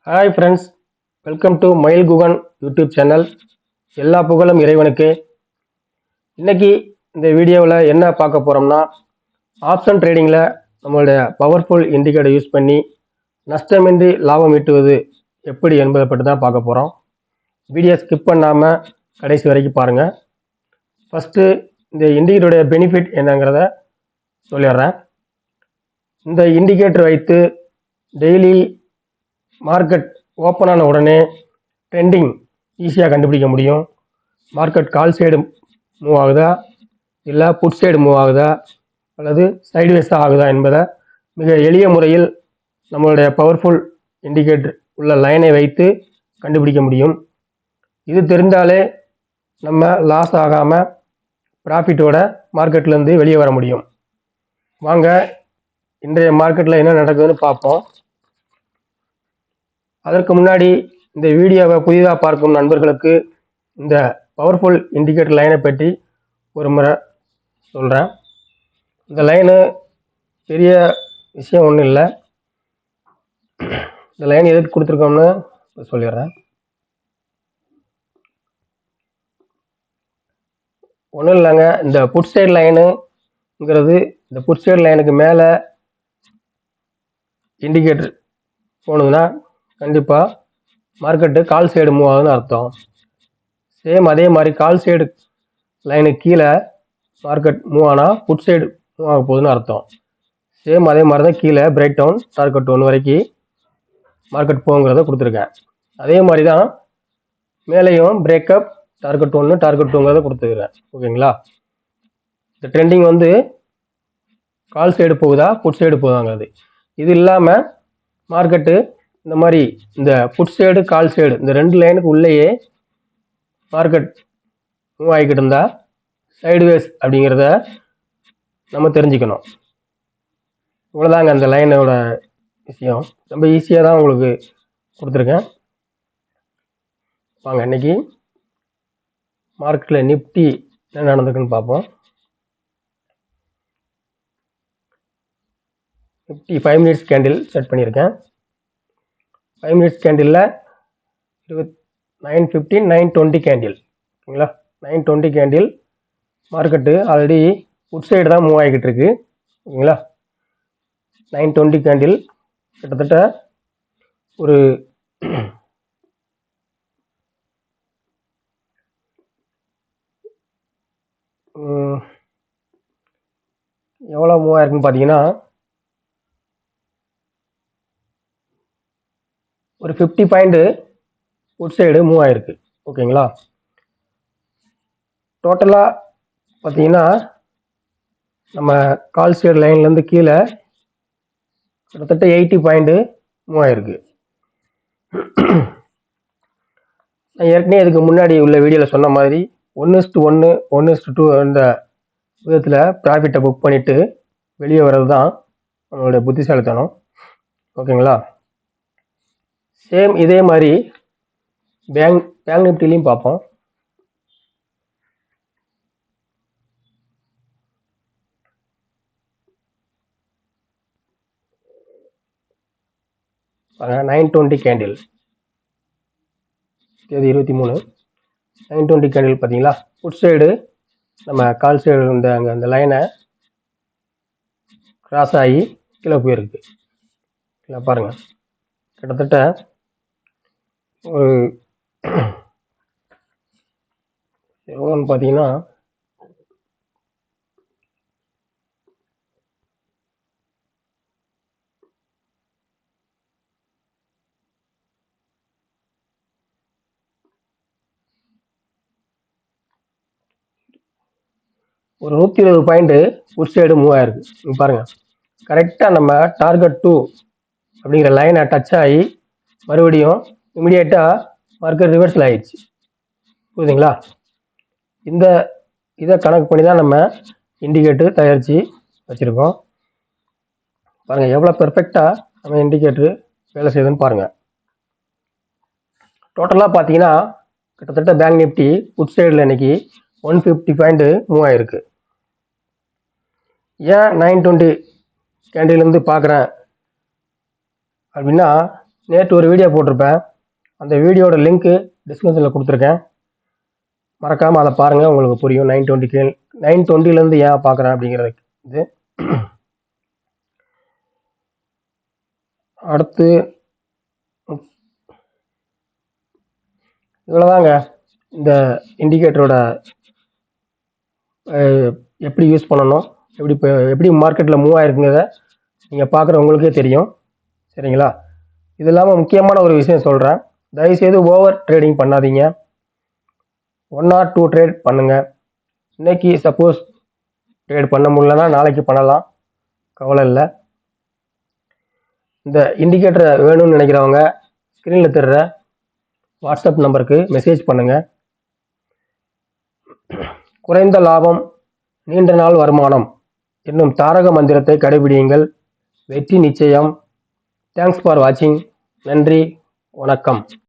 Hi friends, welcome to மயில் Guhan YouTube channel. எல்லா புகழும் இறைவனுக்கு. இன்னைக்கு இந்த வீடியோவில் என்ன பார்க்க போகிறோம்னா, ஆப்ஷன் ட்ரேடிங்கில் நம்மளுடைய பவர்ஃபுல் இண்டிகேட்டர் யூஸ் பண்ணி நஷ்டமின்றி லாபம் ஈட்டுவது எப்படி என்பதை பற்றி தான் பார்க்க போகிறோம். வீடியோ ஸ்கிப் பண்ணாமல் கடைசி வரைக்கும் பாருங்கள். ஃபஸ்ட்டு இந்த இண்டிகேட்டருடைய பெனிஃபிட் என்னங்கிறத சொல்லிடுறேன். இந்த இண்டிகேட்டர் வைத்து டெய்லி மார்க்கெட் ஓப்பன் ஆன உடனே ட்ரெண்டிங் ஈஸியாக கண்டுபிடிக்க முடியும். மார்க்கெட் கால் சைடு மூவ் ஆகுதா, இல்லை புட் சைடு மூவ் ஆகுதா, அல்லது சைடுவேஸாக ஆகுதா என்பதை மிக எளிய முறையில் நம்மளுடைய பவர்ஃபுல் இண்டிகேட்டர் உள்ள லைனை வைத்து கண்டுபிடிக்க முடியும். இது தெரிந்தாலே நம்ம லாஸ் ஆகாமல் ப்ராஃபிட்டோட மார்க்கெட்லேருந்து வெளியே வர முடியும். வாங்க இன்றைய மார்க்கெட்டில் என்ன நடக்குதுன்னு பார்ப்போம். அதற்கு முன்னாடி இந்த வீடியோவை புதிதாக பார்க்கும் நண்பர்களுக்கு இந்த பவர்ஃபுல் இண்டிகேட்டர் லைனை பற்றி ஒரு முறை சொல்கிறேன். இந்த லைனு பெரிய விஷயம் ஒன்றும் இல்லை. இந்த லைன் எதுக்கு கொடுத்துருக்கோம்னு சொல்லிடுறேன். ஒன்றும் இல்லைங்க, இந்த புட் சைடு லைனுங்கிறது இந்த புட் சைடு லைனுக்கு மேலே இண்டிகேட்டர் போனதுன்னா கண்டிப்பாக மார்க்கெட்டு கால் சைடு மூவ் ஆகுதுன்னு அர்த்தம். சேம் அதே மாதிரி கால் சைடு லைனுக்கு கீழே மார்க்கெட் மூவ் ஆனால் புட் சைடு மூவ் ஆக போகுதுன்னு அர்த்தம். சேம் அதே மாதிரி தான் கீழே பிரேக் டவுன் டார்கெட் 1 வரைக்கும் மார்க்கெட் போகுங்கிறத கொடுத்துருக்கேன். அதே மாதிரி தான் மேலேயும் பிரேக்கப் டார்கெட் 1 டார்கெட் 2ங்கிறத கொடுத்துருக்கேன். ஓகேங்களா? இந்த ட்ரெண்டிங் வந்து கால் சைடு போகுதா புட் சைடு போகுதாங்கிறது. இது இல்லாமல் மார்க்கெட்டு இந்த மாதிரி இந்த புட் சைடு கால் சைடு இந்த 2 லைனுக்கு உள்ளேயே மார்க்கெட் மூவ் ஆகிக்கிட்டு இருந்தா சைடுவேஸ் அப்படிங்கிறத நம்ம தெரிஞ்சுக்கணும். இவ்வளோதாங்க அந்த லைனோட விஷயம். ரொம்ப ஈஸியாக தான் உங்களுக்கு கொடுத்துருக்கேன். வாங்க இன்னைக்கு மார்க்கெட்டில் நிஃப்டி என்ன நடந்திருக்குன்னு பார்ப்போம். நிஃப்டி 5 மினிட்ஸ் கேண்டில் செட் பண்ணியிருக்கேன். 5 மினிட்ஸ் கேண்டிலில் 9:15 9:20 கேண்டில். ஓகேங்களா? 9:20 candle market already put side தான் மூவ் ஆகிக்கிட்டு இருக்கு. ஓகேங்களா? 9:20 கேண்டில் கிட்டத்தட்ட ஒரு எவ்வளோ மூவ் ஆயிருக்குன்னு பார்த்தீங்கன்னா ஒரு 50 பாயிண்ட் புட் சைடு மூவ் ஆயிருக்கு. ஓகேங்களா? டோட்டலாக பார்த்தீங்கன்னா நம்ம கால் சைடு லைன்லேருந்து கீழே கிட்டத்தட்ட 80 பாயிண்ட் மூவ் ஆயிருக்கு. நான் ஏற்கனவே இதுக்கு முன்னாடி உள்ள வீடியோவில் சொன்ன மாதிரி 1:1 1:2 அந்த விதத்தில் ப்ராஃபிட்டை புக் பண்ணிவிட்டு வெளியே வர்றது தான் நம்மளுடைய புத்திசாலித்தனம். ஓகேங்களா? சேம் இதே மாதிரி பேங்க் நிஃப்டிலையும் பார்ப்போம். பாருங்க 9:20 கேண்டில் தேதி 23 9:20 கேண்டில் பார்த்தீங்களா? புட் சைடு நம்ம கால் சைடு இந்த அங்கே அந்த லைனை கிராஸ் ஆகி கீழே போயிருக்கு. கீழே பாருங்கள் கிட்டத்தட்ட ஒரு எவ்வளோன்னு பார்த்தீங்கன்னா ஒரு 120 பாயிண்ட் புட் சைடு மூவ் ஆயிருக்கு. நீங்கள் பாருங்கள் கரெக்டாக நம்ம டார்கெட் 2 அப்படிங்கிற லைனை டச் ஆகி மறுபடியும் இமிடியேட்டாக மார்க்கெட் ரிவர்சல் ஆயிடுச்சு. புரியுதுங்களா? இதை கணக்கு பண்ணி தான் நம்ம இண்டிகேட்டர் தயாரித்து வச்சுருக்கோம். பாருங்கள் எவ்வளோ பெர்ஃபெக்டாக நம்ம இண்டிகேட்டரு வேலை செய்யுதுன்னு பாருங்கள். டோட்டலாக பார்த்தீங்கன்னா கிட்டத்தட்ட பேங்க் நிஃப்டி புட் சைடில் இன்னைக்கு 150 பாயிண்ட் மூவ் ஆயிருக்கு. ஏன் 9:20 கேண்டிலேருந்து பார்க்குறேன் அப்படின்னா நேற்று ஒரு வீடியோ போட்டிருப்பேன். அந்த வீடியோட லிங்க்கு டிஸ்கிரிப்ஷனில் கொடுத்துருக்கேன். மறக்காமல் அதை பாருங்கள், உங்களுக்கு புரியும். 920 ஏன் பார்க்குறேன் அப்படிங்கிறது. இது அடுத்து இவ்வளோதாங்க. இந்த இண்டிகேட்டரோட எப்படி யூஸ் பண்ணணும், எப்படி மார்க்கெட்டில் மூவ் ஆகிருக்குங்கிறத நீங்கள் பார்க்குற உங்களுக்கே தெரியும். சரிங்களா? இது இல்லாமல் முக்கியமான ஒரு விஷயம் சொல்கிறேன். தயவுசெய்து ஓவர் ட்ரேடிங் பண்ணாதீங்க. 1 or 2 ட்ரேட் பண்ணுங்கள். இன்னைக்கு சப்போஸ் ட்ரேட் பண்ண முடியலன்னா நாளைக்கு பண்ணலாம், கவலை இல்லை. இந்த இண்டிகேட்டரை வேணும்னு நினைக்கிறவங்க ஸ்க்ரீனில் தெரிகிற வாட்ஸ்அப் நம்பருக்கு மெசேஜ் பண்ணுங்கள். குறைந்த லாபம் நீண்ட நாள் வருமானம் என்னும் தாரக மந்திரத்தை கடைபிடியுங்கள். வெற்றி நிச்சயம். தேங்க்ஸ் ஃபார் வாட்சிங். நன்றி, வணக்கம்.